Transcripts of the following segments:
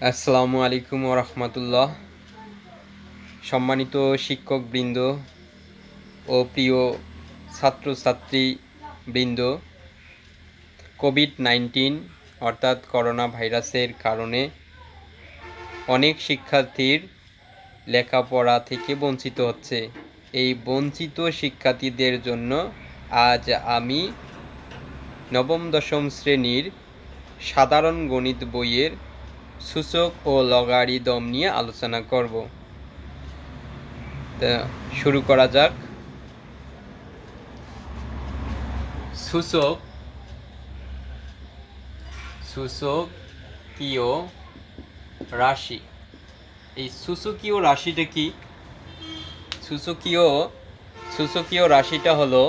আসসালামু আলাইকুম ওয়া রাহমাতুল্লাহ। সম্মানিত শিক্ষকবৃন্দ ও প্রিয় ছাত্রছাত্রীবৃন্দ, কোভিড-19 অর্থাৎ করোনা ভাইরাসের কারণে অনেক শিক্ষার্থীর লেখাপড়া থেকে বঞ্চিত হচ্ছে। এই বঞ্চিত শিক্ষার্থীদের জন্য আজ আমি নবম দশম শ্রেণীর সাধারণ গণিত বইয়ের সূচক ও লগারিদম নিয়ে আলোচনা করব। শুরু করা যাক। সূচকীয় রাশি। এই সূচকীয় রাশিটা কি? সূচকীয় রাশিটা হলো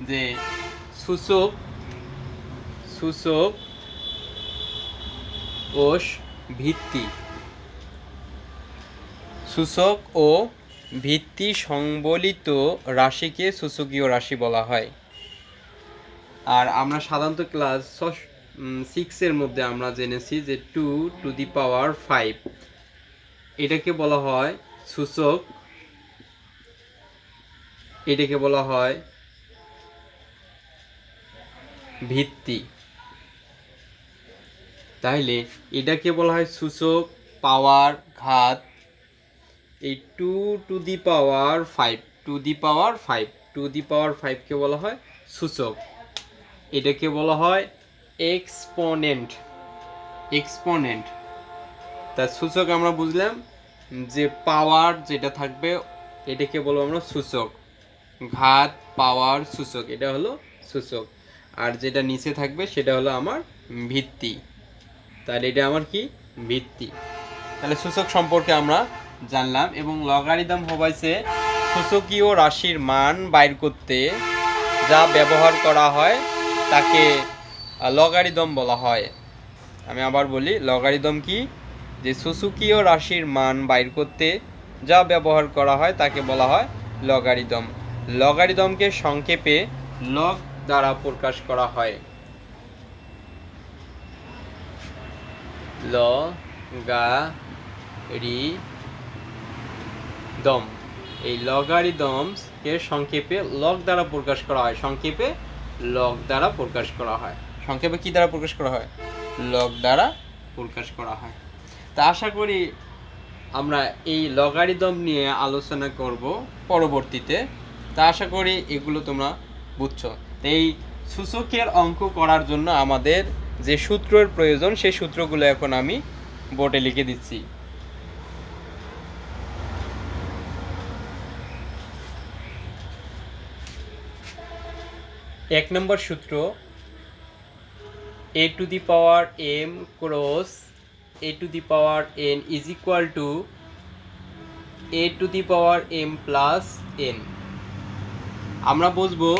যে সূচক ও ভিত্তি, সূচক ও ভিত্তি সংবলিত রাশিকে সূচকীয় রাশি বলা হয়। আর আমরা সাধারণত ক্লাস 6-এর মধ্যে আমরা জেনেছি যে 2^5 এটাকে বলা হয় সূচক, এটাকে বলা হয় ভিত্তি। তাহলে এটাকে বলা হয় সূচক, পাওয়ার, ঘাত। এই 2^5 কে বলা হয় সূচক। এটাকে বলা হয় এক্সপোনেন্ট। তার সূচক আমরা বুঝলাম যে পাওয়ার যেটা থাকবে এটাকে বলবো আমরা সূচক, ঘাত, পাওয়ার, সূচক, এটা হলো সূচক। আর যেটা নিচে থাকবে সেটা হলো আমার ভিত্তি। তাহলে এটা আমার কি? ভিত্তি। তাহলে সূচক সম্পর্কে আমরা জানলাম। এবং লগারিদম হইছে সূচকীয় রাশির মান বাইর করতে যা ব্যবহার করা হয় তাকে লগারিদম বলা হয়। আমি আবার বলি, লগারিদম কি? যে সূচকীয় রাশির মান বাইর করতে যা ব্যবহার করা হয় তাকে বলা হয় লগারিদম। লগারিদমকে সংক্ষেপে লগ দ্বারা প্রকাশ করা হয়। লগারিদম, এই লগারিদমকে সংক্ষেপে লগ দ্বারা প্রকাশ করা হয়। সংক্ষেপে লগ দ্বারা প্রকাশ করা হয়। সংক্ষেপে কি দ্বারা প্রকাশ করা হয়? লগ দ্বারা প্রকাশ করা হয়। তা আশা করি আমরা এই লগারিদম নিয়ে আলোচনা করব পরবর্তীতে। তা আশা করি এগুলো তোমরা বুঝছো। এই সূচকের অঙ্ক করার জন্য আমাদের যে সূত্রের প্রয়োজন সেই সূত্রগুলো এখন আমি বোর্ডে লিখে দিচ্ছি। এক নম্বর সূত্র, a⁴m cross a⁴n is equal to a⁴m plus n। আমরা বুঝবো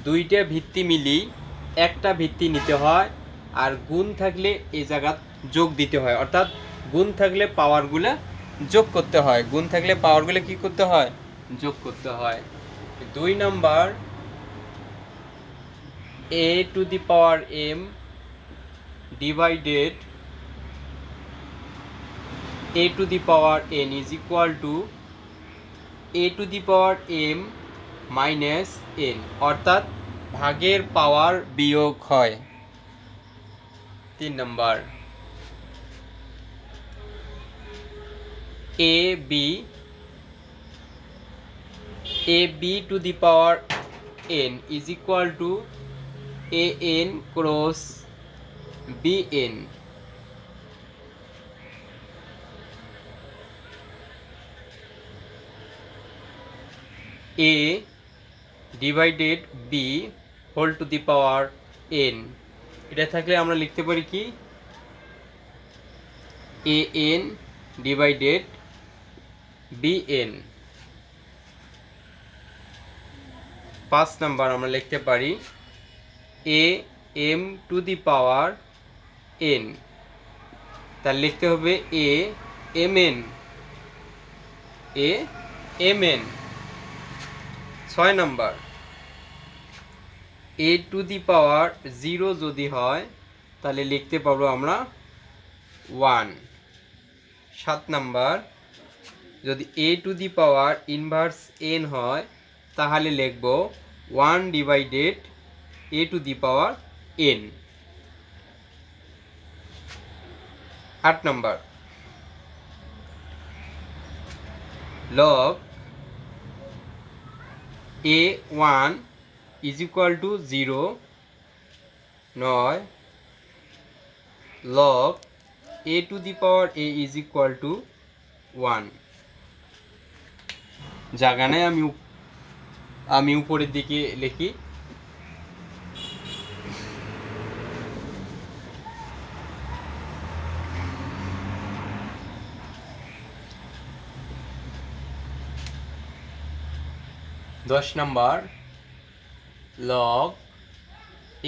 দুইটা ভিত্তি মিলি একটা ভিত্তি নিতে হয়, আর গুণ থাকলে এই জায়গা যোগ দিতে হয়। অর্থাৎ গুণ থাকলে পাওয়ারগুলো যোগ করতে হয়। গুণ থাকলে পাওয়ারগুলো কি করতে হয়? যোগ করতে হয়। 2 number, a⁴m divided a⁴n is equal to a⁴m minus n, অর্থাৎ ভাগের পাওয়ার বিয়োগ হয়। 3 number, ab⁴n is equal to an cross bn। a divided b whole to the power n, এটা থাকলে আমরা লিখতে পারি কি? an divided bn। 5 নাম্বার আমরা লিখতে পারি am⁴n, তার লিখতে হবে amn। 6 নাম্বার, a⁴0 যদি হয় তাহলে লিখতে পারবো আমরা 1। 7 নাম্বার, যদি a to the power inverse n হয় তাহলে লিখব 1 divided a to the power n। 8 number, log a1 is equal two 0 নয় log a to the power a is equal two 1। জায়গা নেই, আমি উপরের দিকে লিখি। দশ number, log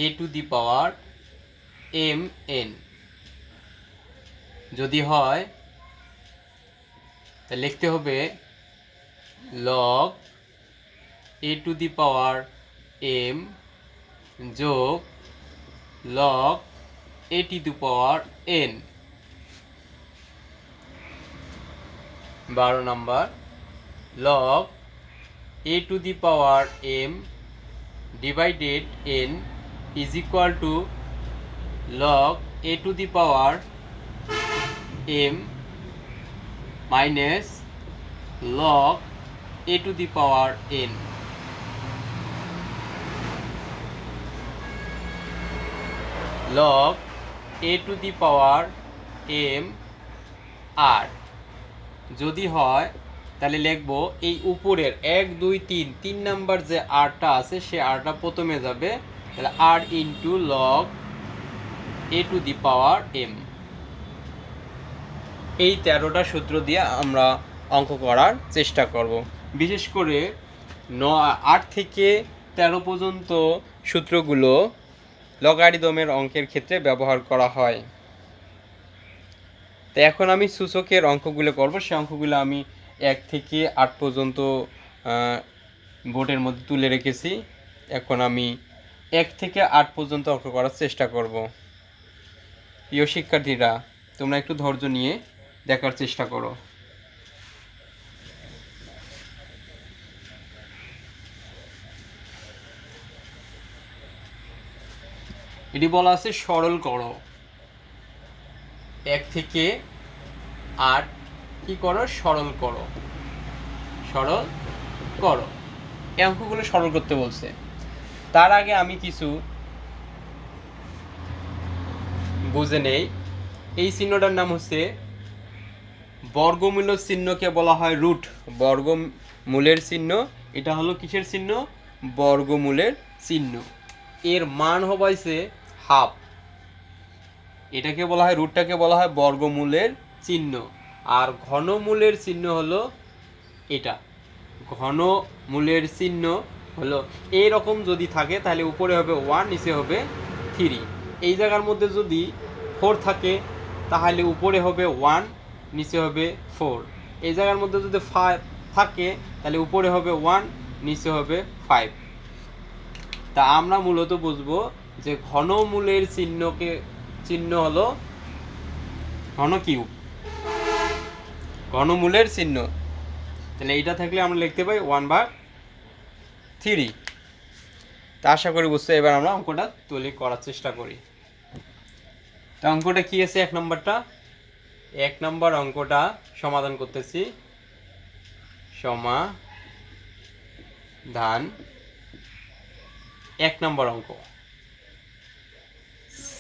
a to the power mn যদি হয় তা লিখতে হবে log a to the power m যোগ log a to the power n। 12 number, log a to the power m divided n is equal two log a to the power m minus log a to the power n। log a to the power m r যদি হয় তাহলে লিখব এই উপরের 1 2 3 3 number যে rটা আছে সে rটা প্রথমে যাবে, তাহলে r into log a to the power m। এই 13টা সূত্র দিয়ে আমরা অঙ্ক করার চেষ্টা করব। বিশেষ করে 8 থেকে 13 পর্যন্ত সূত্রগুলো লগারিদমের অঙ্কের ক্ষেত্রে ব্যবহার করা হয়। তো এখন আমি সূচকের অঙ্কগুলো করব। সেই অঙ্কগুলো আমি 1 থেকে 8 পর্যন্ত বোর্ডের মধ্যে তুলে রেখেছি। এখন আমি 1 থেকে 8 পর্যন্ত অঙ্ক করার চেষ্টা করব। প্রিয় শিক্ষার্থীরা, তোমরা একটু ধৈর্য নিয়ে দেখার চেষ্টা করো। এটি বলা আছে সরল করো। 1 থেকে 8 কি করো? সরল করো। সরল করো, এই অঙ্কগুলো সরল করতে বলছে। তার আগে আমি কিছু বুঝে নেই। এই চিহ্নটার নাম হচ্ছে বর্গমূল চিহ্নকে বলা হয় রুট। বর্গমূলের চিহ্ন, এটা হলো কিসের চিহ্ন? বর্গমূলের চিহ্ন। এর মান হবাইছে হাফ। এটাকে বলা হয়, রুটটাকে বলা হয় বর্গমূলের চিহ্ন। আর ঘনমূলের চিহ্ন হলো এটা। ঘনমূলের চিহ্ন হলো এইরকম যদি থাকে তাহলে উপরে হবে 1, নিচে হবে 3। এই জায়গার মধ্যে যদি 4 থাকে তাহলে উপরে হবে 1, নিচে হবে 4। এই জায়গার মধ্যে যদি 5 থাকে তাহলে উপরে হবে 1, নিচে হবে 5। তা আমরা মূলত বুঝবো যে ঘনমূলের চিহ্ন হলো ঘনকিউব। ঘনমূলের চিহ্ন, তাহলে এইটা থাকলে আমরা লিখতে পাই 1/3। তা আশা করি বুঝতে। এবার আমরা অঙ্কটা তুলে করার চেষ্টা করি। তা অঙ্কটা কি আছে? 1 নম্বরটা, 1 নম্বর অঙ্কটা সমাধান করতেছি। সমাধান 1 নম্বর অঙ্ক।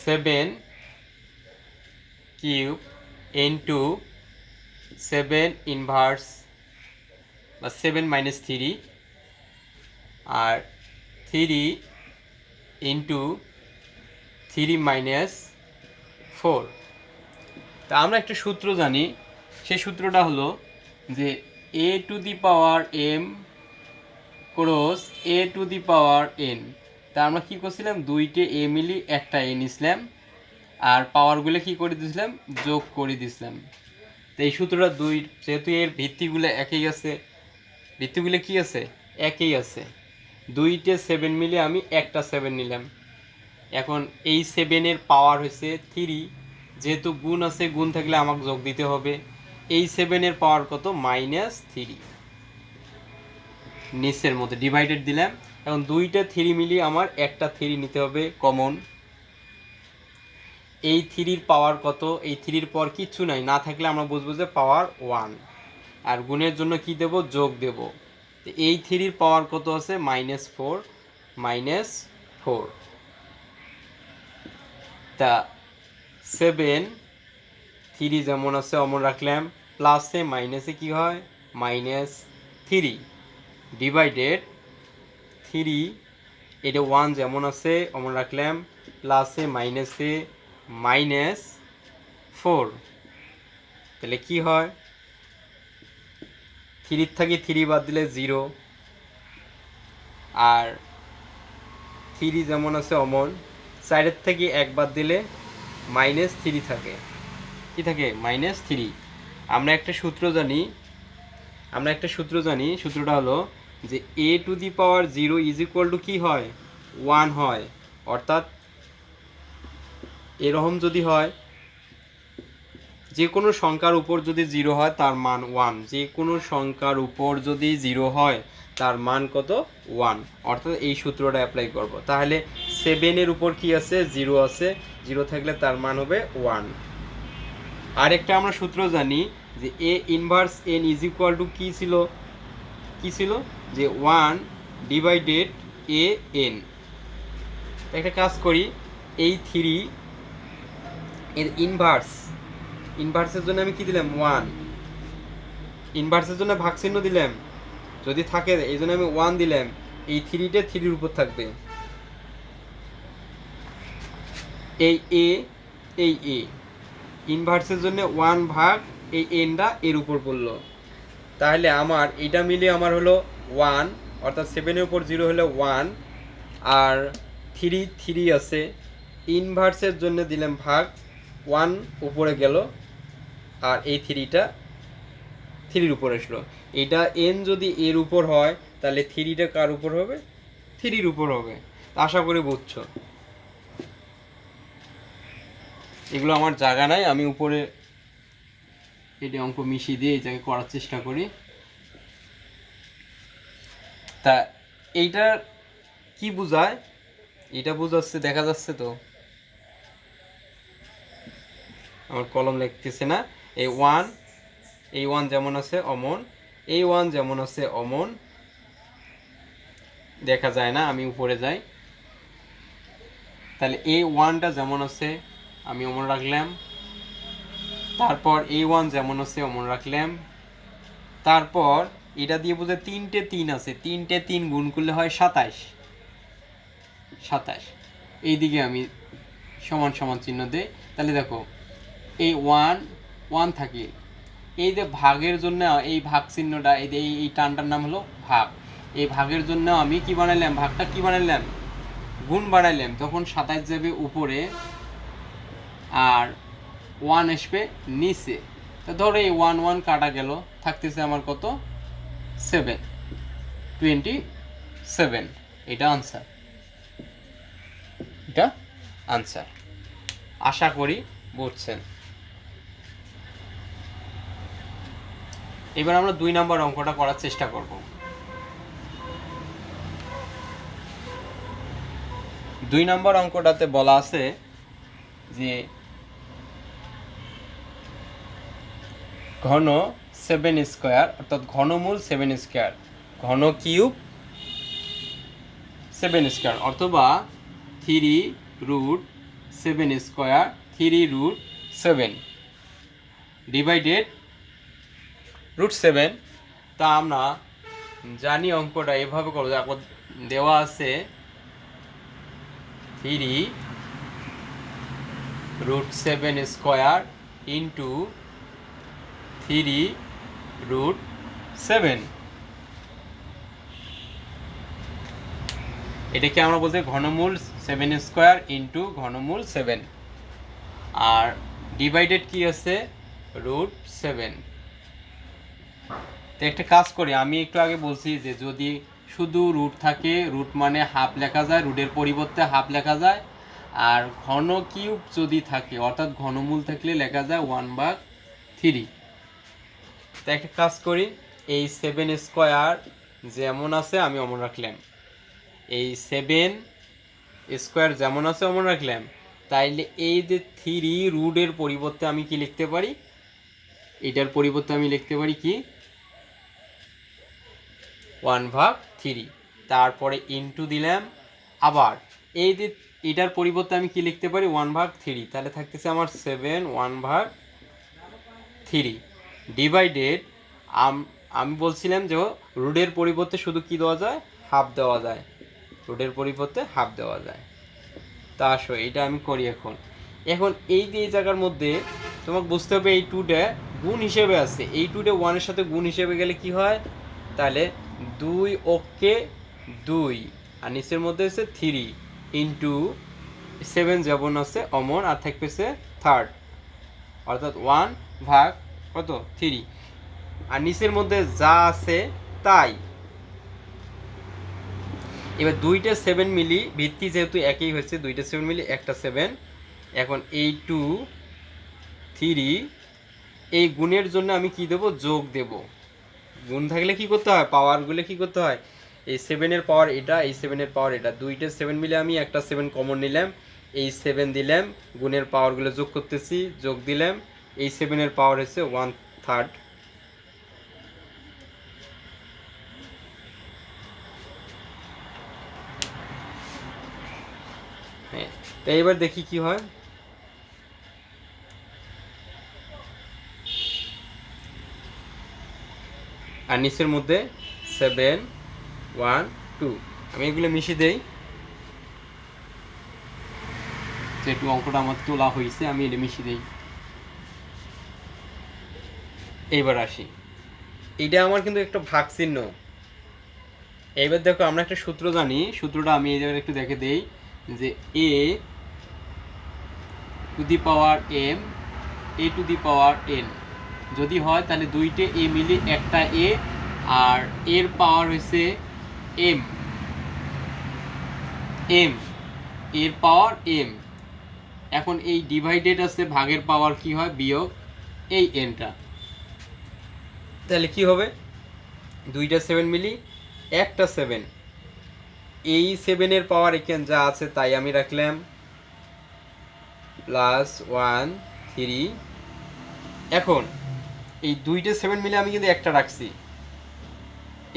7 কিউব ইন্টু 7 ইনভার্স বা 7 মাইনাস 3 আর 3 ইন্টু 3 মাইনাস 4। তা আমরা একটা সূত্র জানি। সেই সূত্রটা হলো যে a to the power m cross a to the power n। তা আমরা কী করছিলাম? 2টে a মিলি একটা a নিছিলাম, আর পাওয়ারগুলো কি করে দিয়েছিলাম? যোগ করে দিয়েছিলাম। তো এই সূত্রটা যেহেতু এর ভিত্তিগুলো একই আছে, ভিত্তিগুলো কি আছে? একই আছে। 2টে 7 মিলে আমি একটা 7 নিলাম। এখন এই 7-এর পাওয়ার হচ্ছে 3, যেহেতু গুণ আছে, গুণ থাকলে আমাকে যোগ দিতে হবে। এই 7-এর পাওয়ার কত? -3। নিচের মধ্যে ডিভাইডেড দিলাম। এখন দুইটা 3 মিলিয়ে আমার একটা 3 নিতে হবে কমন। এই 3-র পাওয়ার কত? এই 3-র পাওয়ার কিচ্ছু নাই, না থাকলে আমরা বুঝবো যে পাওয়ার 1। আর গুণের জন্য কি দেব? যোগ দেব। এই 3-র পাওয়ার কত আছে? -4, -4। তা 7 3 যেমন আছে অমন রাখলাম, প্লাসে মাইনাসে কি হয়? -3 ডিভাইডেড 3, এটা 1 যেমন আছে অমন রাখলাম, প্লাসে মাইনাসে -4। তাহলে কি হয়? 3 থেকে 3 বাদ দিলে 0, আর 3 যেমন আছে অমন, 4-এর থেকে 1 বাদ দিলে -3 থাকে। কি থাকে? -3। আমরা একটা সূত্র জানি, সূত্রটা হলো যে a⁴ ইজ ইকুয়াল টু কি হয়? 1 হয়। অর্থাৎ এরকম যদি হয়, যে কোনো সংখ্যার উপর যদি 0 হয় তার মান 1, যে কোনো সংখ্যার উপর যদি 0 হয় তার মান কত? 1। অর্থাৎ এই সূত্রটা অ্যাপ্লাই করব। তাহলে 7-এর উপর কি আছে? 0 আছে, 0 থাকলে তার মান হবে 1। আরেকটা আমরা সূত্র জানি যে a inverse n is equal two কি ছিল? যে 1 ডিভাইডেড a n। একটা কাজ করি, এই 3 এর ইনভার্সের জন্য আমি কি দিলাম? 1। ইনভার্সের জন্য ভাগ চিহ্ন দিলাম, যদি থাকে এই জন্য আমি 1 দিলাম। এই 3টা 3-র উপর থাকবে। এই a ইনভার্সের জন্য 1 ভাগ এই nটা এর উপর পড়লো। তাহলে আমার এটা মিলিয়ে আমার হলো 1, অর্থাৎ 7-এর উপর 0 হলো 1, আর 3 আছে। ইনভার্সের জন্য দিলাম ভাগ, 1 উপরে গেল, আর এই 3টা 3-র উপর আসলো। এটা n যদি এর উপর হয় তাহলে 3টা কার উপর হবে? 3-র উপর হবে। আশা করি বুঝছো। এগুলো আমার জায়গা নাই, আমি উপরে এটা অঙ্ক মিশিয়ে দিয়ে এই জায়গায় করার চেষ্টা করি। তা এইটা কি বোঝায়? এটা বোঝাচ্ছে, দেখা যাচ্ছে তো, আমার কলম লিখতেছে না। এই 1 যেমন আছে অমন, এই 1 যেমন আছে অমন, দেখা যায় না, আমি উপরে যাই। তাহলে এই 1টা যেমন আছে আমি অমন রাখলাম, তারপর এই 1 যেমন আছে অমন রাখলাম, তারপর এটা দিয়ে বোঝায় 3টে 3 আছে, 3টে 3 গুণ করলে হয় 27। এইদিকে আমি সমান সমান চিহ্ন দেই। তাহলে দেখো এই 1 থাকে, এই যে ভাগের জন্য এই ভাগ চিহ্নটা, এই টানটার নাম হলো ভাগ। এই ভাগের জন্য আমি কি বানাইলাম? ভাগটা কি বানাইলাম? গুণ বানাইলাম। তখন 27 যাবে উপরে আর 1 আসবে নিচে। তো ধরো এই 1 কাটা গেল, থাকতেছে আমার কত? 27। এটা আনসার। আশা করি বুঝছেন। এবার আমরা 2 নম্বর অঙ্কটা করার চেষ্টা করব। 2 নম্বর অঙ্কটাতে বলা আছে যে ঘন 7 স্কয়ার, অর্থাৎ ঘনমূল 7 স্কয়ার, ঘন কিউব 7 স্কয়ার, অথবা 3√7 স্কয়ার 3√7 ডিভাইডেড √7। তা আমরা জানি অঙ্কটা এভাবে করবো, দেওয়া আছে 3√7 স্কয়ার ইন্টু 3√7। এটাকে আমরা বলতে ঘনমূল 7 স্কয়ার ইন্টু ঘনমূল 7, আর ডিভাইডেড কি আছে? √7। তো একটা কাজ করি, আমি একটু আগে বলছি যে যদি শুধু রুট থাকে, রুট মানে হাফ লেখা যায়, রুটের পরিবর্তে হাফ লেখা যায়। আর ঘন কিউব যদি থাকে অর্থাৎ ঘনমূল থাকলে লেখা যায় 1/3। তো একটা কাজ করি, এই 7 স্কোয়ার যেমন আছে আমি অমন রাখলাম, এই 7 স্কোয়ার যেমন আছে অমন রাখলাম। তাইলে এই যে 3 রুটের পরিবর্তে আমি কি লিখতে পারি, এটার পরিবর্তে আমি লিখতে পারি কি 1/3। তারপরে ইনটু দিলাম, আবার এই যে এটার পরিবর্তে আমি কি লিখতে পারি 1/3। তাহলে থাকতেছে আমার 7 1/3 ডিভাইডেড, আমি বলছিলাম যে রুটের পরিবর্তে শুধু কি দেওয়া যায়, হাফ দেওয়া যায়, রুটের পরিবর্তে হাফ দেওয়া যায়। তা আসো এটা আমি করি এখন। এখন এই যে এই জায়গার মধ্যে তোমাকে বুঝতে হবে এই 2টা গুণ হিসেবে আছে, এই 2টা 1-এর সাথে গুণ হিসেবে গেলে কি হয়, তাহলে 2 ওকে 2 আর নিচের মধ্যে আছে 3 ইন্টু 7 যেমন আছে অমন, আর থাকতেছে থার্ড অর্থাৎ 1/3 আর নিচের মধ্যে যা আছে তাই। এবার 2টা 7 মিলি ভিত্তি যেহেতু একই হয়েছে, 2টা 7 মিলি একটা 7। এখন এই 2 3 এই গুণের জন্য আমি কি দেব, যোগ দেব। গুণ থাকলে কি করতে হয়, পাওয়ারগুলো কি করতে হয়, এই 7-এর পাওয়ার এটা, এই 7-এর পাওয়ার এটা, 2টা 7 মিলে আমি একটা 7 কমন নিলাম, এই 7 দিলাম, গুণের পাওয়ারগুলো যোগ করতেছি, যোগ দিলাম, এই 7-এর পাওয়ার হচ্ছে 1/3। হ্যাঁ, তাই এবার দেখি কি হয়। আর নিচের মধ্যে 7 1 2 আমি এগুলো মিশিয়ে দেই, যেটু অঙ্কটা আমার তোলা হয়েছে আমি এটা মিশিয়ে দেই। এইবার আসি, এটা আমার কিন্তু একটা ভাগ চিহ্ন। এইবার দেখো আমরা একটা সূত্র জানি, সূত্রটা আমি এই জায়গায় একটু দেখে দেই, যে a to the power m a to the power n যদি হয় তাহলে 2টে a মিলি একটা a, আর এর পাওয়ার হয়েছে m, এর পাওয়ার m। এখন এই ডিভাইডেড আছে, ভাগের পাওয়ার কি হয় বিয়োগ এই nটা, তাহলে কি হবে 2টা 7 মিলি একটা 7, এই 7-এর পাওয়ার এখানে যা আছে তাই আমি রাখলাম +1/3। এখন এই 2টা 7 মিলে আমি কিন্তু একটা রাখছি,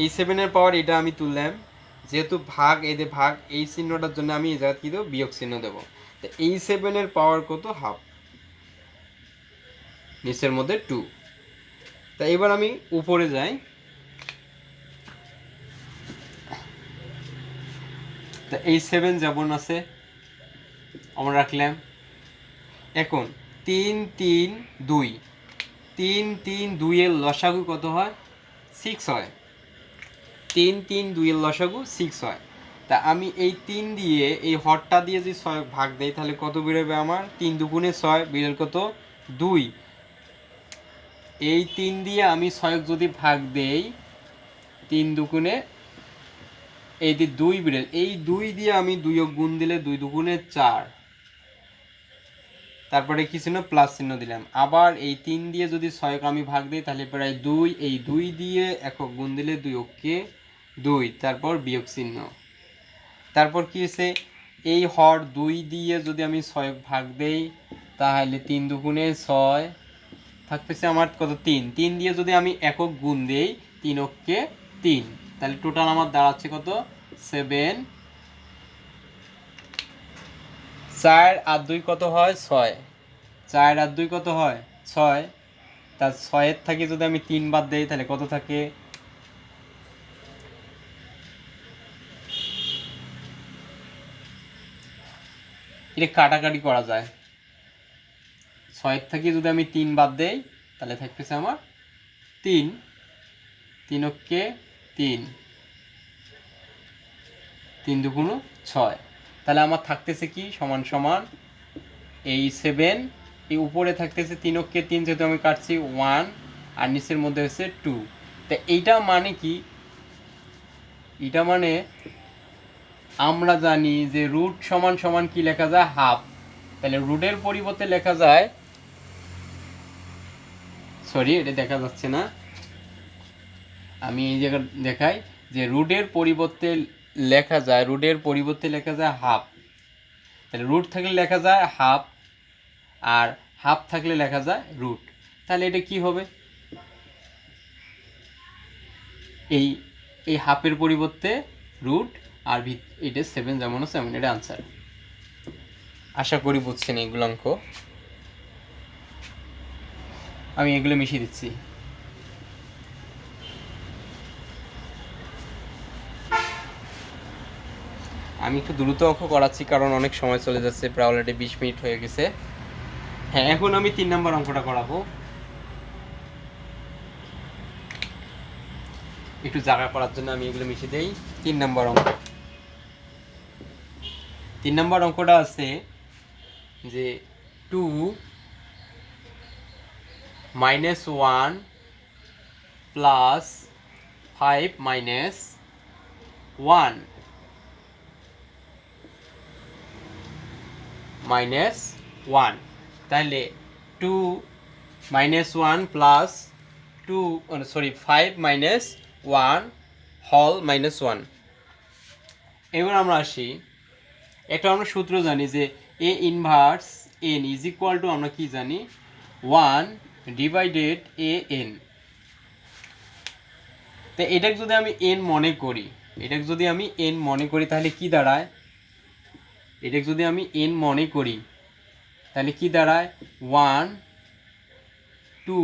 এই 7-এর পাওয়ার এটা আমি তুললাম, যেহেতু ভাগ এই যে ভাগ এই চিহ্নটার জন্য আমি এই জায়গায় কি দেবো, বিয়োগ চিহ্ন দেবো। তো এই 7-এর পাওয়ার কত, হাফ, নিচের মধ্যে 2। তা এবার আমি উপরে যাই, তা এই 7 যেমন আছে আমরা রাখলাম। এখন 3 3 2 3 3 2 এর লসাগু কত হয়, 6 হয়। 3 3 2 এর লসাগু 6 হয়। তা আমি এই 3 দিয়ে এই হরটা দিয়ে যদি 6 ভাগ দেই তাহলে কত বেরোবে আমার, 3 দুগুণে 6 বিরেল কত 2। এই 3 দিয়ে আমি 6 যদি ভাগ দেই, 3 দুগুণে এই যে 2 বিরেল, এই 2 দিয়ে আমি 2 গুণ দিলে 2 দুগুণে 4, তারপরে কি চিহ্ন, প্লাস চিহ্ন দিলাম। আবার এই 3 দিয়ে যদি 6 আমি ভাগ দিই তাহলে প্রায় 2, এই 2 দিয়ে একক গুণ দিলে 2 ওকে 2, তারপর বিয়োগ চিহ্ন। তারপর কি হয়েছে, এই হর 2 দিয়ে যদি আমি 6 ভাগ দেই তাহলে 3 দুগুণে 6 থাকতেছে আমার কত, 3। 3 দিয়ে যদি আমি একক গুণ দেই 3 ওকে 3, তাহলে টোটাল আমার দাঁড়াচ্ছে কত 7। 4 আর 2 কত হয় 6, 4 আর 2 কত হয় 6, তার 6-এর থেকে যদি আমি 3 বাদ দেই তাহলে কত থাকে, এটা কাটাকাটি করা যায়। 6-এর থেকে যদি আমি 3 বাদ দেই তাহলে থাকতেছে আমার 3, 3 ওকে 3, 3 দুগুণ 6, তাহলে আমার থাকতেছে কি সমান সমান এই 7, এই উপরে থাকতেছে 3 ওকে 3 যেহেতু আমি কাটছি 1, আর নিচের মধ্যে হচ্ছে 2। তা এইটা মানে কি, এটা মানে আমরা জানি যে রুট সমান সমান কি লেখা যায়, হাফ। তাহলে রুটের পরিবর্তে লেখা যায়, সরি এটা দেখা যাচ্ছে না, আমি এই জায়গা দেখাই যে রুটের পরিবর্তে লেখা যায় হাফ। তাহলে রুট থাকলে লেখা যায় হাফ, আর হাফ থাকলে লেখা যায় রুট। তাহলে এটা কি হবে, এই এই হাফের পরিবর্তে রুট, আর এটা 7 যেমন আছে তেমন, এটা আনসার। আশা করি বুঝছেন এইগুলো অঙ্ক। আমি এগুলো মিশিয়ে দিচ্ছি। আমি একটু দ্রুত অঙ্ক করাচ্ছি কারণ অনেক সময় চলে যাচ্ছে, প্রায় অলরেডি 20 মিনিট হয়ে গেছে। হ্যাঁ, এখন আমি 3 নম্বর অঙ্কটা করাবো। একটু জায়গা করার জন্য আমি এগুলো মিশিয়ে দেই। 3 নম্বর অঙ্কটা আছে যে 2 - 1 প্লাস 5 - 1 -1। তাহলে 2 - 1 প্লাস 5 - 1 হল -1। এবার আমরা আসি, একটা আমরা সূত্র জানি যে A inverse N is equal to, আমরা কি জানি, 1 ডিভাইডেড এ এন। তো এটাকে যদি আমি এন মনে করি, তাহলে কি দাঁড়ায়, তাহলে কি দাঁড়ায় 1 2,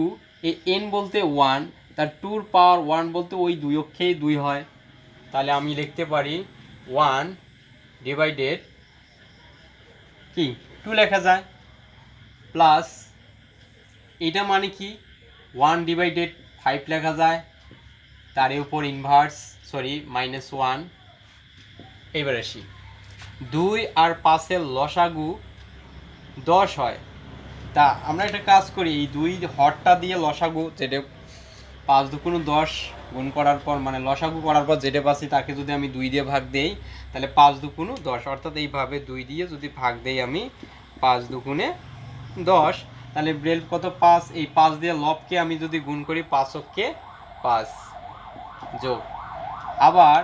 এই এন বলতে 1, তার 2 এর পাওয়ার 1 বলতে ওই দুই অক্ষেই 2 হয়। তাহলে আমি লিখতে পারি 1 ডিভাইডেড কি 2 লেখা যায়, প্লাস এটা মানে কি 1 ডিভাইডেড 5 লেখা যায়, তার উপর ইনভার্স -1। এবার আসি, 2 আর 5 এর লসাগু 10 হয়। তা আমরা একটা কাজ করি, এই 2 হরটা দিয়ে লসাগু, যেটা 5 দুগুণ 10 গুণ করার পর, মানে লসাগু করার পর যেটা পাচ্ছি তাকে যদি আমি 2 দিয়ে ভাগ দেই, তাহলে 5 দুগুণ 10, অর্থাৎ এইভাবে 2 দিয়ে যদি ভাগ দেই আমি 5 দুগুণে 10, তাহলে ব্রেল কত 5, এই 5 দিয়ে লবকে আমি যদি গুণ করি 5 অক্ষে 5 যোগ, আবার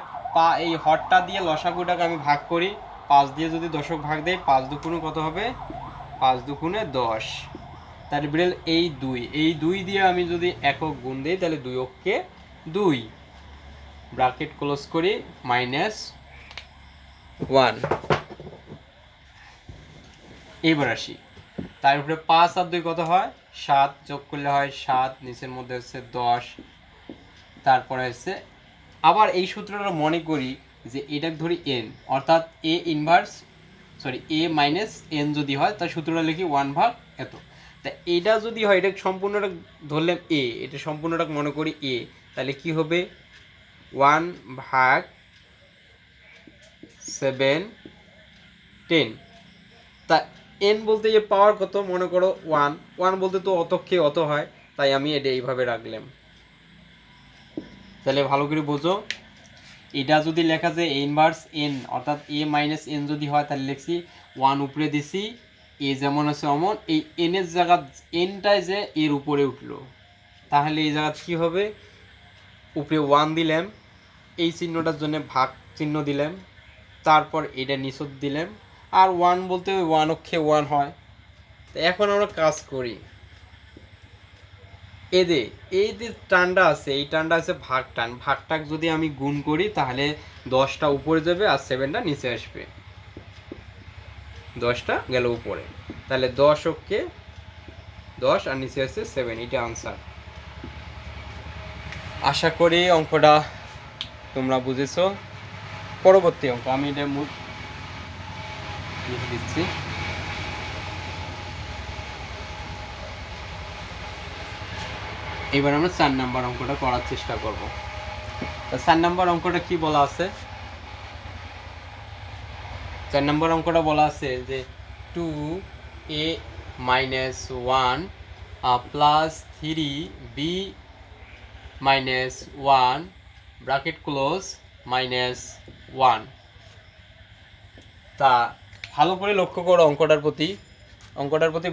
এই হরটা দিয়ে লসাগুটাকে আমি ভাগ করি, 5 দিয়ে যদি দশক ভাগ দেই 5 দুগুণ কত হবে, 5 দুগুণে 10। তার ব্রেল এই 2 দিয়ে আমি যদি একক গুণ দিই তাহলে 2 অক্ষে 2, ব্র্যাকেট ক্লোজ করি, -1। এবার আসি, তার উপরে 5 আর 2 কত হয়, 7, যোগ করলে হয় 7, নিচের মধ্যে হচ্ছে 10। তারপরে হচ্ছে আবার এই সূত্রটা মনে করি যে এটা ধরি n, অর্থাৎ এ মাইনাস এন যদি হয় তার সূত্রটা লিখি 1 ভাগ এত। তা এটা যদি হয়, এটা সম্পূর্ণটা ধরলাম এ, এটা সম্পূর্ণটা মনে করি এ, তাহলে কি হবে 1 ভাগ 7 10। তা এন বলতে যে পাওয়ার কত, মনে করো 1 বলতে তো অতক্ষে অত হয়, তাই আমি এটা এইভাবে রাখলাম। তাহলে ভালো করে বোঝো, এটা যদি লেখা যায় এ ইনভার্স এন, অর্থাৎ এ মাইনাস এন যদি হয় তাহলে লিখছি 1 উপরে দিছি, এ যেমন আছে অমন, এই এনের জায়গা এনটাই যে এর উপরে উঠলো, তাহলে এই জায়গা কি হবে, উপরে 1 দিলাম, এই চিহ্নটার জন্য ভাগ চিহ্ন দিলাম, তারপর এটা নিচত দিলাম, আর 1 বলতে ওই 1 অক্ষে 1 হয়। তো এখন আমরা কাজ করি, এই যে টানটা আছে, এই টানটা আছে ভাগ টান, ভাগটাক যদি আমি গুণ করি তাহলে 10টা উপরে যাবে আর 7টা নিচে আসবে, 10টা গেল উপরে, তাহলে 10 অক্ষে 10 আর নিচে আছে 7, এটা আনসার। আশা করি অঙ্কটা তোমরা বুঝেছো। পরবর্তী অঙ্ক আমি এটা লিখে দিচ্ছি। এবার আমরা 4 নাম্বার অঙ্কটা করার চেষ্টা করব। 4 নাম্বার অঙ্কটা কি বলা আছে, 4 নাম্বার অঙ্কটা বলা আছে যে 2a - 1 plus 3b - 1 bracket close -1। তা ভালো করে লক্ষ্য করো অঙ্কটার প্রতি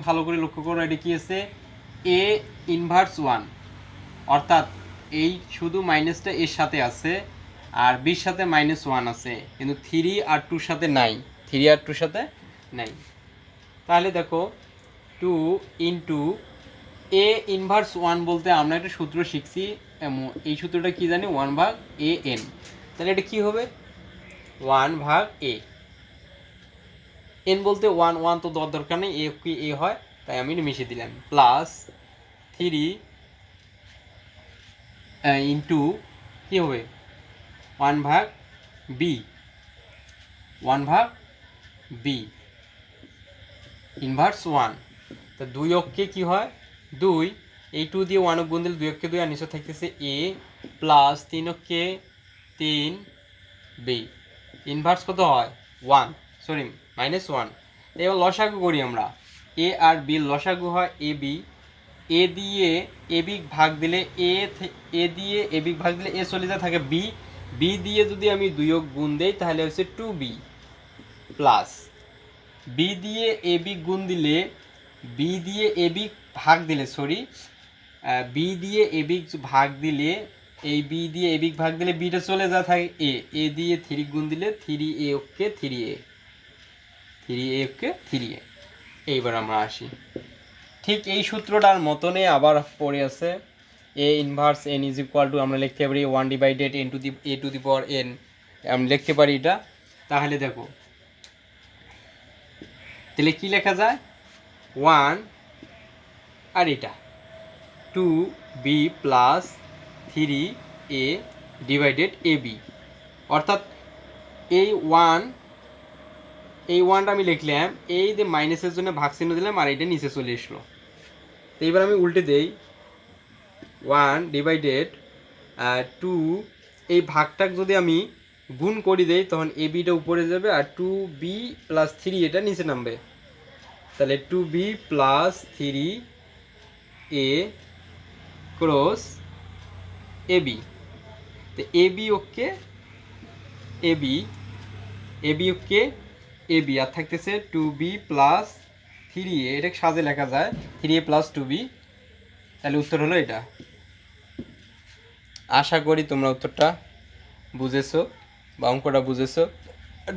ভালো করে লক্ষ্য করো। এটা কি আছে? এ ইনভার্স 1, অর্থাৎ এই শুধু মাইনাসটা এর সাথে আছে আর বির সাথে -1 আছে, কিন্তু 3 আর 2 সাথে নাই, 3 আর 2 সাথে নাই। তাহলে দেখো 2 ইন্টু এ ইনভার্স 1 বলতে আমরা একটা সূত্র শিখছি, এই সূত্রটা কি জানি? 1/a(n). তাহলে এটা কি হবে? 1/a, n বলতে 1 তো দেওয়ার দরকার নেই, এ কি এ হয়, তাই আমি মিশিয়ে দিলাম, প্লাস 3 ইন্টু কী হবে? 1/b, 1/b inverse 1। তা 2 অক্ষে কী হয়? 2, এই 2 দিয়ে 1 গুণ দিলে 2 অক্ষে 2, আর নিচে থাকতেছে a, প্লাস 3 অক্ষে 3b, ইনভার্স কত হয়? 1, সরি -1। এবার লসাগু করি আমরা। a আর b লসাগু হয় ab, এ দিয়ে এবিক ভাগ দিলে এ দিয়ে এবিক ভাগ দিলে এ চলে যায়, থাকে বি, বি দিয়ে যদি আমি 2 গুণ দেই তাহলে হচ্ছে 2b, প্লাস বি দিয়ে এবিক গুণ দিলে, বি দিয়ে এবিক ভাগ দিলে, সরি বি দিয়ে এবিক ভাগ দিলে, এই বি দিয়ে এবিক ভাগ দিলে বিটা চলে যায়, থাকে এ দিয়ে 3 গুণ দিলে 3a ওকে 3a, 3a ওকে 3a। এইবার আমরা আসি, ঠিক এই সূত্রটার মতনে আবার পড়ে আছে a inverse n is equal to, আমরা লিখতে পারি 1/n to the a to the power n, আমরা লিখতে পারি এটা। তাহলে দেখো তাহলে কি লেখা যায়? 1 আর এটা 2b plus 3a divided ab, অর্থাৎ এই 1টা আমি লিখলাম, এই যে মাইনাসের জন্য ভাগ চিহ্ন দিলাম, আর এটা নিচে চলে আসলো। তো এবার আমি উল্টে দেই, 1/2, এই ভাগটাক যদি আমি গুণ করে দেই তখন এ বিটা উপরে যাবে আর 2b প্লাস 3 এটা নিচে নামবে। তাহলে 2b plus 3a cross ab, তো ab ওকে ab ওকে ab, আর থাকতেছে 2b প্লাস 3a, এটাকে সাজে লেখা যায় 3a প্লাস 2b। তাহলে উত্তর হলো এটা। আশা করি তোমরা উত্তরটা বুঝেছো বা অঙ্কটা বুঝেছো।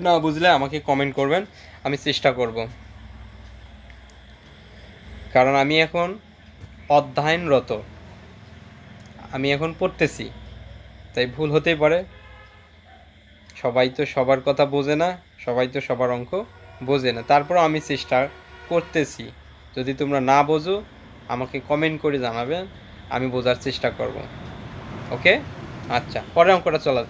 না বুঝলে আমাকে কমেন্ট করবেন, আমি চেষ্টা করব, কারণ আমি এখন অধ্যয়নরত, আমি এখন পড়তেছি, তাই ভুল হতেই পারে। সবাই তো সবার কথা বোঝে না, সবাই তো সবার অঙ্ক বোঝে না, তারপরও আমি চেষ্টা করতেছি। যদি তোমরা না বোঝো আমাকে কমেন্ট করে জানাবেন, আমি বোঝার চেষ্টা করব। ওকে, আচ্ছা, পরের অঙ্কটা চলা।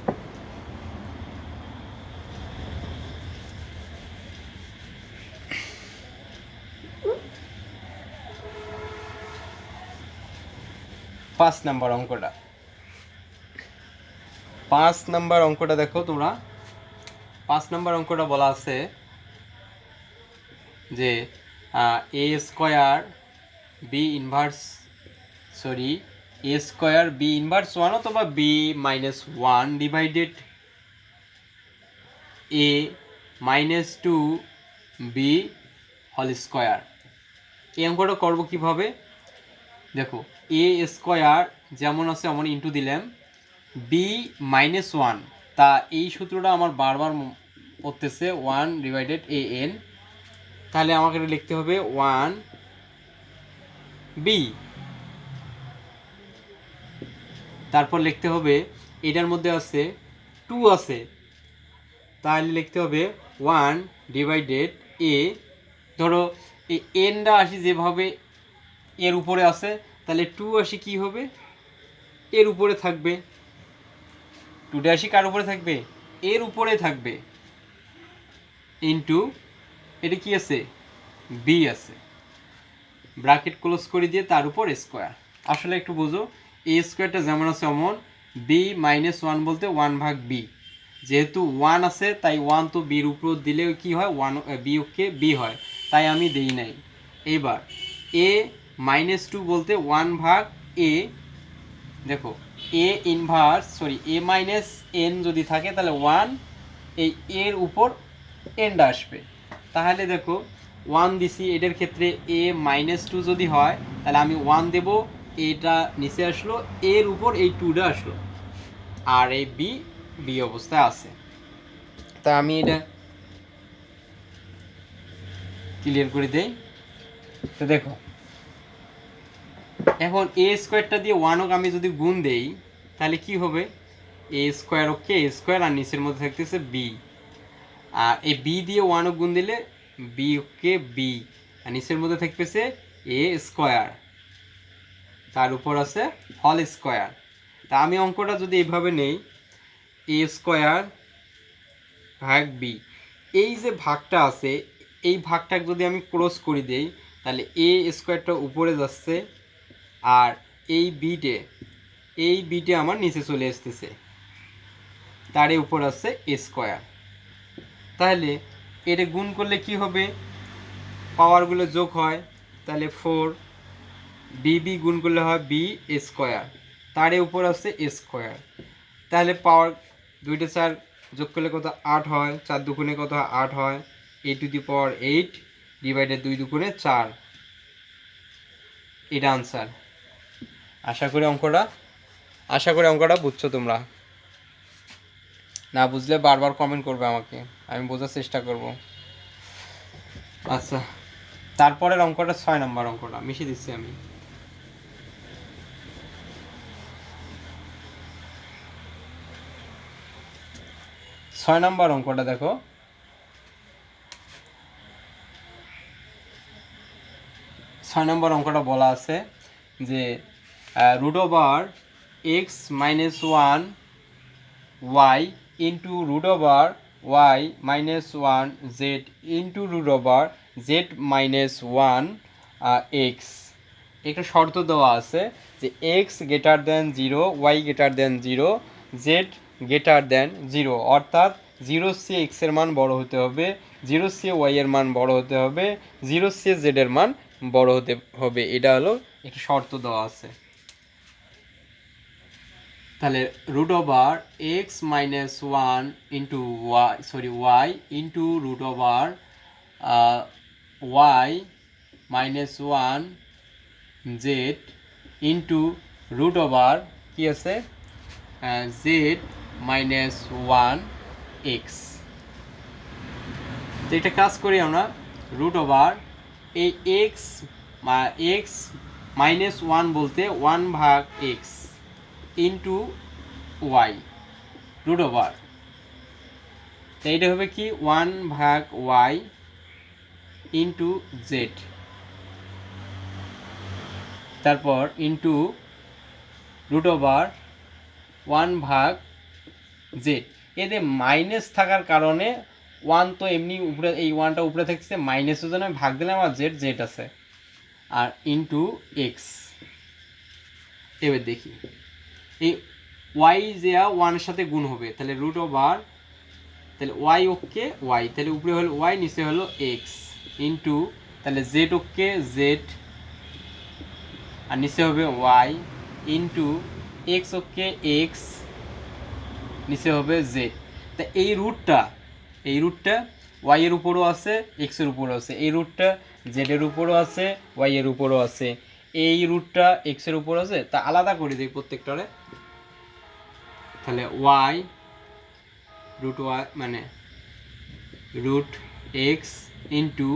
5 নাম্বার অঙ্কটা, 5 নাম্বার অঙ্কটা দেখো তোমরা। 5 নাম্বার অঙ্কটা বলা আছে যে এ স্কোয়ার বি ইনভার্স, সরি এ স্কোয়ার বি ইনভার্স 1 অথবা বি -1 ডিভাইডেড এ -2 বি হোল স্কোয়ার। এই অঙ্কটা করবো কিভাবে? দেখো এ স্কোয়ার যেমন আছে এমন ইন্টু দিলাম, বি -1, তা এই সূত্রটা আমার বারবার পড়তেছে 1/an, তাহলে আমাকে লিখতে হবে 1b, তারপর লিখতে হবে এটার মধ্যে আছে 2 আছে, তাহলে লিখতে হবে 1/a, ধরো এই এনটা আসি যেভাবে এর উপরে আছে, তাহলে 2 আসি কি হবে? এর উপরে থাকবে। 2টা আসি কার উপরে থাকবে? এর উপরে থাকবে, ইন্টু এটা কি আছে? বি আছে, ব্র্যাকেট ক্লোজ করে দিয়ে তার উপর স্কোয়ার। আসলে একটু বোঝো, এ স্কোয়ারটা যেমন আছে অমন, বি -1 বলতে 1/b, যেহেতু 1 আছে তাই 1 তো বির উপর দিলে কি হয়? 1 বি ওকে বি হয়, তাই আমি দেই নাই। এবার এ -2 বলতে 1/a, দেখো A inverse, sorry A -n যদি থাকে তাহলে 1 এই এর উপর এন্ড আসবে। তাহলে দেখো 1 দিছি, এটার ক্ষেত্রে a -2 যদি হয় তাহলে আমি 1 দেব, এটা নিচে আসলো, এর উপর এই 2টা আসলো, আর এই বি অবস্থায় আছে। তা আমি এটা ক্লিয়ার করে দেই। তো দেখো এখন এ স্কোয়ারটা দিয়ে 1 আমি যদি গুণ দেই তাহলে কি হবে, এ স্কোয়ার ওকে এ স্কোয়ার, আর নিচের মধ্যে থাকতেছে বি, আর এই বি দিয়ে 1 গুণ দিলে বি ওকে বি, আর নিচের মধ্যে থাকতেছে এ স্কোয়ার, তার উপর আছে হল স্কোয়ার। তা আমি অঙ্কটা যদি এইভাবে নেই, এ স্কোয়ার ভাগ বি, এই যে ভাগটা আছে এই ভাগটাকে যদি আমি ক্রস করে দেই তাহলে এ স্কোয়ারটা উপরে যাচ্ছে, আর এই বিটে আমার নিচে চলে আসতেছে, তার উপর আছে এ স্কোয়ার। তাহলে এটা গুণ করলে কি হবে, পাওয়ারগুলো যোগ হয়, তাহলে 4 বি গুণ করলে হয় বি স্কোয়ার, তার উপর আছে এ স্কোয়ার। তাহলে পাওয়ার 2 4 যোগ করলে কত 8 হয়, 4 দুগুণে কত 8 হয়, a⁸ ডিভাইডেড 2 দুগুণে 4, এটা আনসার। আশা করি অঙ্কটা বুঝছো তোমরা। না বুঝলে বারবার কমেন্ট করবে আমাকে, আমি বোঝার চেষ্টা করব। আচ্ছা, তারপরের অঙ্কটা 6 নম্বর অঙ্কটা মিশিয়ে দিচ্ছি আমি। ছয় নম্বর অঙ্কটা দেখো, ছয় নম্বর অঙ্কটা বলা আছে যে √(x−1) y into √(y−1) z into √(z−1) x, একটা শর্ত দেওয়া আছে যে x greater than 0, y greater than 0, z greater than 0, অর্থাৎ 0 চেয়ে x এর মান বড় হতে হবে, 0 চেয়ে y এর মান বড় হতে হবে, 0 চেয়ে z এর মান বড় হতে হবে, এটা হলো একটা শর্ত দেওয়া আছে। তাহলে √(x−1) into y into √(y−1) z into কি আছে z−1 x। তো এটা কাজ করি আমরা, এই x−1 বলতে 1/x ইন্টু ওয়াই তো এইটা হবে কি 1/y ইন্টু জেড, তারপর ইন্টু √1/z। এতে মাইনাস থাকার কারণে 1 তো এমনি উপরে, এই 1টা উপরে থাকছে, মাইনাসের জন্য ভাগ দিলে আমার জেড আছে, আর ইন্টু এক্স। এবার দেখি এই ওয়াই যে 1-এর সাথে গুণ হবে, তাহলে তাহলে ওয়াই ওকে ওয়াই, তাহলে উপরে হলো ওয়াই, নিচে হলো এক্স, ইন্টু তাহলে জেড ওকে জেড, আর নিচে হবে ওয়াই, ইন্টু এক্স ওকে এক্স, নিচে হবে জেড। তা এই রুটটা ওয়াই এর উপরও আছে, এক্স এর উপরও আছে, এই রুটটা জেড এর উপরও আছে, ওয়াই এর উপরও আছে, এই রুটটা এক্স এর উপর আছে, তা আলাদা করে দিই প্রত্যেকটারে। তাহলে ওয়াই মানে √x into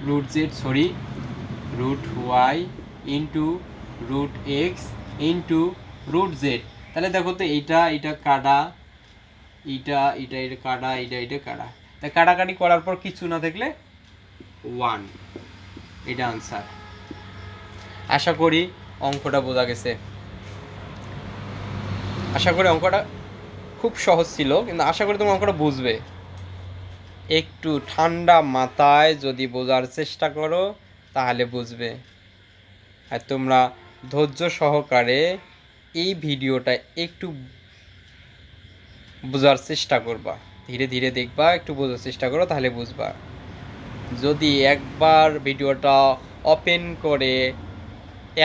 √y into √x into √z। তাহলে দেখো তো এটা কাটা, এটা কাটা, এটা কাটা, তাই কাটাকাটি করার পর কিছু না থাকলে 1, এটা আনসার। আশা করি অঙ্কটা বোঝা গেছে। আশা করি অঙ্কটা খুব সহজ ছিল, কিন্তু আশা করি তোমরা অঙ্কটা বুঝবে। একটু ঠান্ডা মাথায় যদি বোঝার চেষ্টা করো তাহলে বুঝবে, আর তোমরা ধৈর্য সহকারে এই ভিডিওটা একটু বোঝার চেষ্টা করবা, ধীরে ধীরে দেখবা, একটু বোঝার চেষ্টা করো, তাহলে বুঝবা। যদি একবার ভিডিওটা ওপেন করে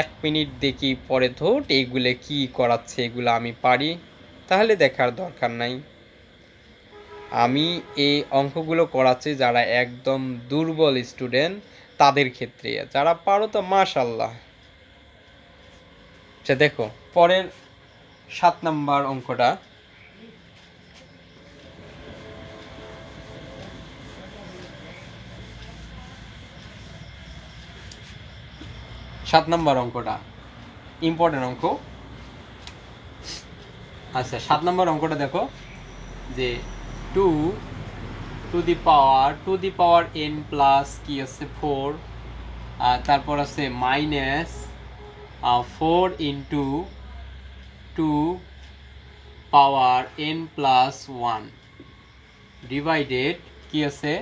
1 মিনিট দেখি পরে ধর এইগুলো কি করাচ্ছে, এগুলো আমি পারি, তাহলে দেখার দরকার নাই। আমি এই অঙ্কগুলো করাচ্ছি যারা একদম দুর্বল স্টুডেন্ট তাদের ক্ষেত্রে, যারা পারো তো মাশাল্লাহ। আচ্ছা দেখো পরের 7 নাম্বার অঙ্কটা। 7 নাম্বার অঙ্কটা ইম্পর্টেন্ট অঙ্ক। আচ্ছা 7 নাম্বার অঙ্কটা দেখো যে 2 two the power n plus কি আছে 4, তারপর আছে মাইনাস 4 ইন্টু 2 পাওয়ার n প্লাস 1 ডিভাইডেড কি আছে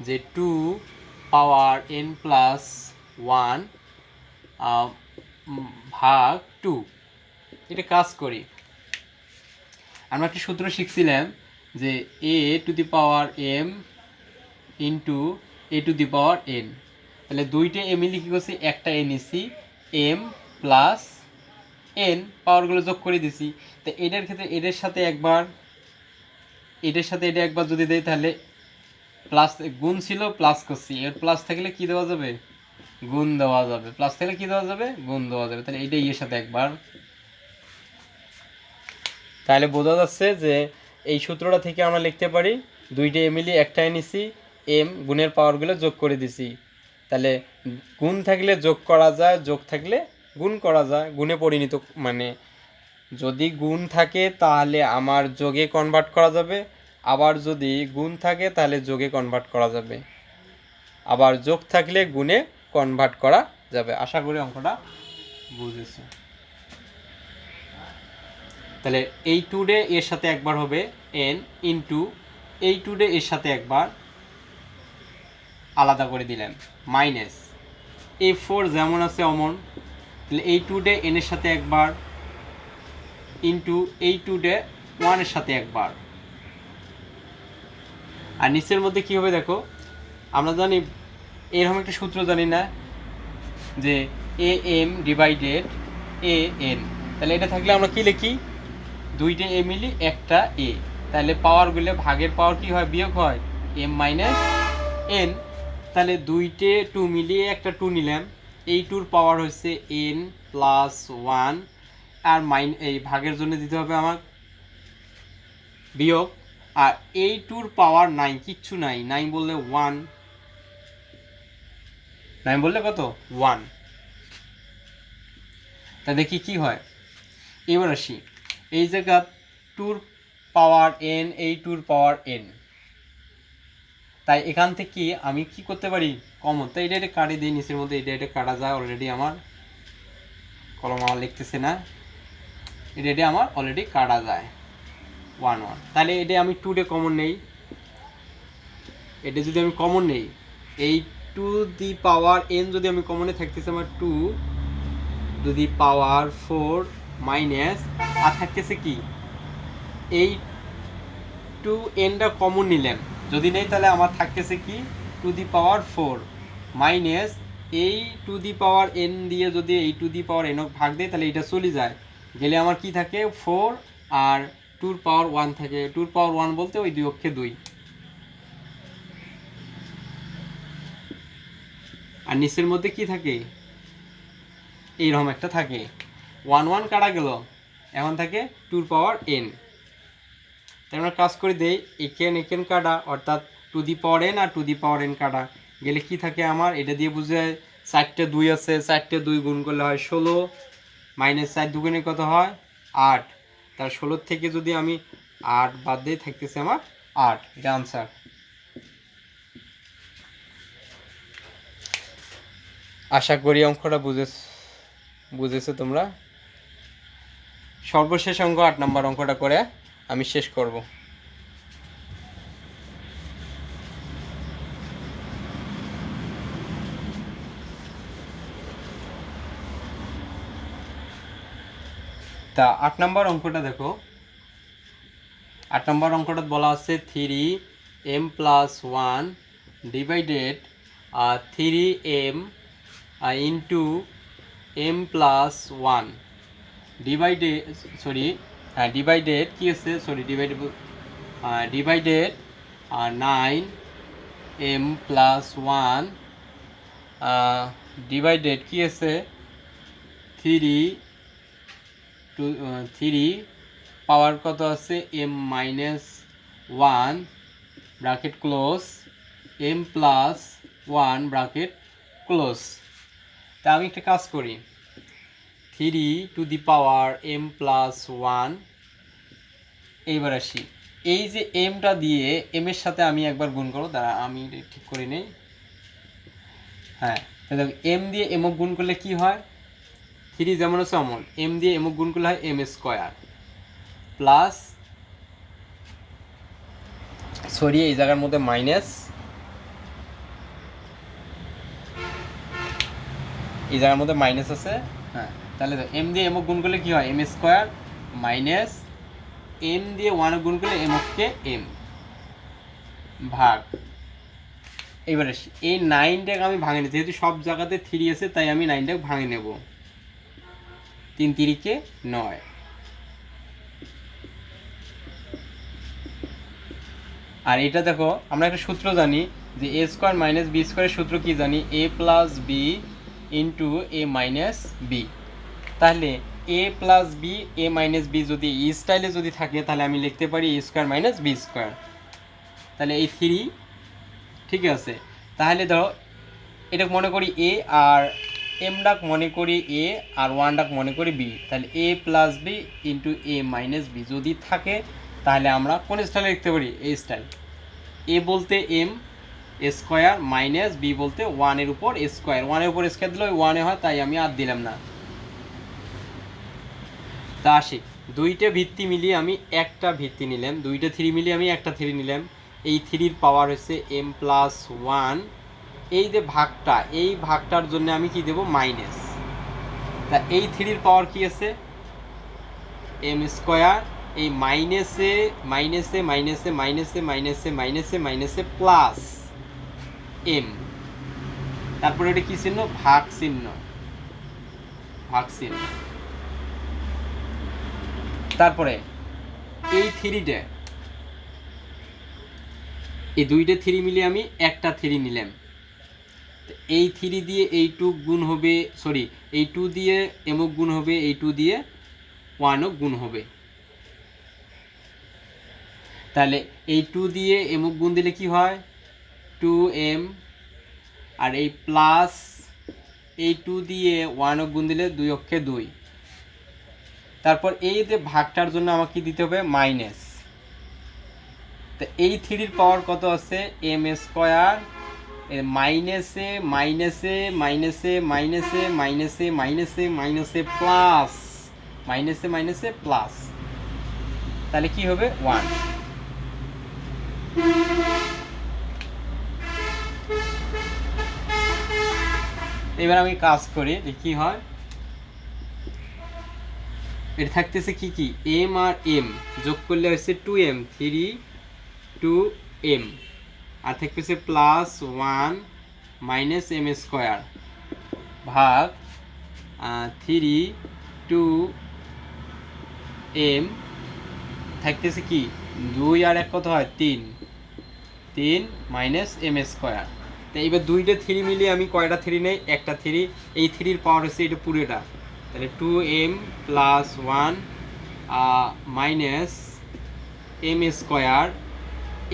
যে 2 পাওয়ার n প্লাস 1 ভাগ 2। এটা কাজ করি। আমরা একটা সূত্র শিখছিলাম যে a to the power m into a to the power n। তাহলে দুইটা m লিখে গেছি, একটা n নিছি, m প্লাস n পাওয়ারগুলো যোগ করে দিছি। তো এটার ক্ষেত্রে এটার সাথে একবার এটা একবার যদি দেই তাহলে প্লাস গুণ ছিল প্লাস করছি, এর প্লাস থাকলে কি দেওয়া যাবে গুণ দেওয়া যাবে, প্লাস থাকলে কি দেওয়া যাবে গুণ দেওয়া যাবে। তাহলে এইটা এর সাথে একবার, তাহলে বোঝা যাচ্ছে যে এই সূত্রটা থেকে আমরা লিখতে পারি দুইটা এমএলই একটাই নিছি, এম গুণের পাওয়ারগুলো যোগ করে দিছি। তাহলে গুণ থাকলে যোগ করা যায়, যোগ থাকলে গুণ করা যায়, গুণে পরিণত মানে যদি গুণ থাকে তাহলে আমার যোগে কনভার্ট করা যাবে, আবার যদি গুণ থাকে তাহলে যোগে কনভার্ট করা যাবে, আবার যোগ থাকলে গুণে কনভার্ট করা যাবে। আশা করি অঙ্কটা বুঝেছো। তাহলে এই 2 ডে এর সাথে একবার হবে n ইন্টু এই 2 ডে এর সাথে একবার আলাদা করে দিলেন মাইনাস এই 4 যেমন আছে অমন। তাহলে এই 2 ডে n এর সাথে একবার ইন্টু এই 2 ডে 1 এর সাথে একবার। আর নিচের মধ্যে কি হবে দেখো, আমরা জানি এরকম একটা সূত্র জানি না যে a m divided a n. তাহলে এটা থাকলে আমরা কি লিখি দুইটা এ মিলি একটা এ, তাহলে পাওয়ারগুলো ভাগের পাওয়ার কি হয় বিয়োগ হয় এম মাইনাস এন। তাহলে দুইটে 2 মিলিয়ে একটা 2 নিলাম, এই 2-র পাওয়ার হচ্ছে এন প্লাস 1, আর এই ভাগের জন্য দিতে হবে আমার বিয়োগ। আর এই 2-র পাওয়ার নাই, কিচ্ছু নাই, নাই বললে 1, নাই বললে কত 1। তা দেখি কি হয়। এবার আসি এই জায়গা 2-র পাওয়ার n, এই 2-র পাওয়ার n, তাই এখান থেকে আমি কি করতে পারি কমন। তাই এটা কাটি দিই নিচের মধ্যে, এটা কাটা যায় অলরেডি, আমার কলম আমার লিখতেছে না, এটা আমার অলরেডি কাটা যায় 1 1। তাহলে এটা আমি 2 ডে কমন নেই, এটা যদি আমি কমন নেই এই 2 দি পাওয়ার n যদি আমি কমনে থাকতেছে আমার 2 টু দি পাওয়ার 4 মাইনাস, আর থাকতেছে কি এই 2 nটা কমন নিলাম, যদি নেই তাহলে আমার থাকতেছে কি টু দি পাওয়ার 4 মাইনাস এই টু দি পাওয়ার n দিয়ে যদি এই টু দি পাওয়ার n ভাগ দেয় তাহলে এটা চলে যায়, গেলে আমার কি থাকে 4 আর 2-র পাওয়ার 1 থাকে। 2-র পাওয়ার 1 বলতে ওই 2 অক্ষে 2, আর নিচের মধ্যে কি থাকে এইরকম একটা থাকে 1 1 কাটা গেল, এখন থাকে 2-র পাওয়ার n। তাই আমরা কাজ করে দেই এখান কাটা, অর্থাৎ টু দি পাওয়ার n আর টু দি পাওয়ার n কাটা গেলে কি থাকে আমার, এটা দিয়ে বুঝে 4টে 2 আছে, 4টে 2 গুণ করলে হয় 16, মাইনাস 4 দুগুণে কত হয় 8, তার 16 থেকে যদি আমি 8 বাদ দিয়ে থাকতেছে আমার 8, এটা আনসার। আশা করি অঙ্কটা বুঝেছো তোমরা। সর্বশেষ অঙ্ক 8 নম্বর অঙ্কটা করে আমি শেষ করব। তা 8 নম্বর অঙ্কটা দেখো, 8 নম্বর অঙ্কটা বলা আছে 3m + 1 divided 3m into m + 1 divided কি আছে ডিভাইডেড 9m প্লাস 1 ডিভাইডেড কি আছে 3 পাওয়ার কত আছে m minus 1 bracket close m plus 1 bracket close. তা আমি একটা কাজ করি 3 two the power m plus 1। এইবার আসি এই যে এমটা দিয়ে এম এর সাথে আমি একবার গুণ করব, দাঁড়া আমি ঠিক করে নেই। হ্যাঁ তাহলে এম দিয়ে এম গুণ করলে কি হয় 3 যেমন আছে অমন এম দিয়ে এম গুণ করলে হয় এম স্কোয়ার প্লাস সরি এই জায়গার মধ্যে মাইনাস, এই জায়গার মধ্যে মাইনাস আছে। হ্যাঁ তাহলে এম দিয়ে এম গুণ করলে কি হয় এম স্কোয়ার মাইনাস এম দিয়ে 1 গুণ করলে এম কে এম ভাগ। এবার আসি এই 9টাকে আমি ভাঙে নেব, যেহেতু সব জায়গাতে 3 আছে তাই আমি 9টাকে ভাঙে নেব। 3 3 9। আর এটা দেখো আমরা একটা সূত্র জানি যে a স্কোয়ার মাইনাস বি স্কোয়ারের সূত্র কি জানি a plus b into a minus b. তাহলে a plus b a minus b যদি এই স্টাইলে যদি থাকে তাহলে আমি লিখতে পারি a square minus b square. তাহলে এই 3 ঠিক আছে। তাহলে ধরো এটা মনে করি এ আর এম ডাক মনে করি এ আর 1 ডাক মনে করি বি। তাহলে এ plus b into a minus b যদি থাকে তাহলে আমরা কোন স্টাইলে লিখতে পারি এই স্টাইল। এ বলতে এম স্কোয়ার মাইনাস বি বলতে 1 এর উপর স্কোয়ার, 1 এর উপর স্কোয়ার দিলে ওই 1 এ হয় তাই আমি আর দিলাম না। তা আসি দুইটা ভিত্তি মিলিয়ে আমি একটা ভিত্তি নিলাম, দুইটা 3 মিলিয়ে আমি একটা 3 নিলাম। এই 3-র পাওয়ার হচ্ছে m প্লাস 1। এই যে ভাগটা এই ভাগটার জন্য আমি কি দেব মাইনাস। তা এই 3-র পাওয়ার কি আছে m স্কোয়ার, এই মাইনাসে মাইনাসে মাইনাসে মাইনাসে মাইনাসে মাইনাসে মাইনাসে প্লাস m, তারপরে এটা কি চিহ্ন ভাগ চিহ্ন, ভাগ চিহ্ন। তারপরে এই 3টা এই দুইটা 3 মিলিয়ে আমি একটা 3 নিলাম। এই 3 দিয়ে এই 2 গুণ হবে, সরি এই 2 দিয়ে এমক গুণ হবে, এই 2 দিয়ে 1ও গুণ হবে। তাহলে এই 2 দিয়ে এমক গুণ দিলে কি হয় 2m, আর এই প্লাস এই 2 দিয়ে 1ও গুণ দিলে 2 অক্ষে 2। তারপর এই যে ভাগটার জন্য আমাকে দিতে হবে মাইনাস। তো এই 3-র পাওয়ার কত আছে m স্কোয়ার মাইনাসে মাইনাসে মাইনাসে মাইনাসে মাইনাসে মাইনাসে মাইনাসে প্লাস মাইনাসে মাইনাসে প্লাস, তাহলে কি হবে 1। এবার আমি কাজ করি যে কি হয়। এটা থাকতেছে কি কি m আর m যোগ করলে হচ্ছে 2m, 3 2m, আর থাকতেছে প্লাস 1 মাইনাস m স্কোয়ার ভাগ 3 2m থাকতেছে কি 2 আর 1 কত হয় 3 3 মাইনাস m স্কোয়ার। তো এবার দুইটা 3 মিলিয়ে আমি কয়টা 3 নেই একটা 3। এই 3-র পাওয়ার হচ্ছে এটা পুরোটা, তাহলে 2m plus 1 minus m square.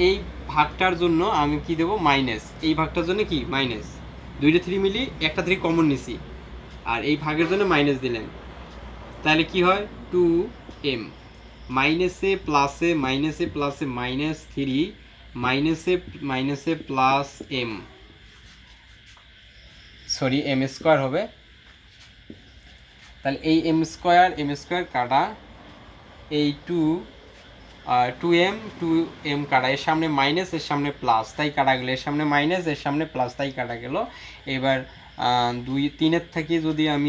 এই ভাগটার জন্য আমি কি দেবো মাইনাস, এই ভাগটার জন্য কি মাইনাস, দুইটা 3 মিলি একটা 3 কমন নিছি আর এই ভাগের জন্য মাইনাস দিলেন। তাহলে কি হয় 2m মাইনাসে প্লাসে মাইনাসে প্লাসে মাইনাস 3 মাইনাসে মাইনাসে plus m, sorry m square হবে। তাহলে এই m স্কোয়ার কাটা, এই 2m কাটা, এর সামনে মাইনাস এর সামনে প্লাস তাই কাটা গেল, এর সামনে মাইনাস এর সামনে প্লাস তাই কাটা গেল। এবার 2 3-এর থেকে যদি আমি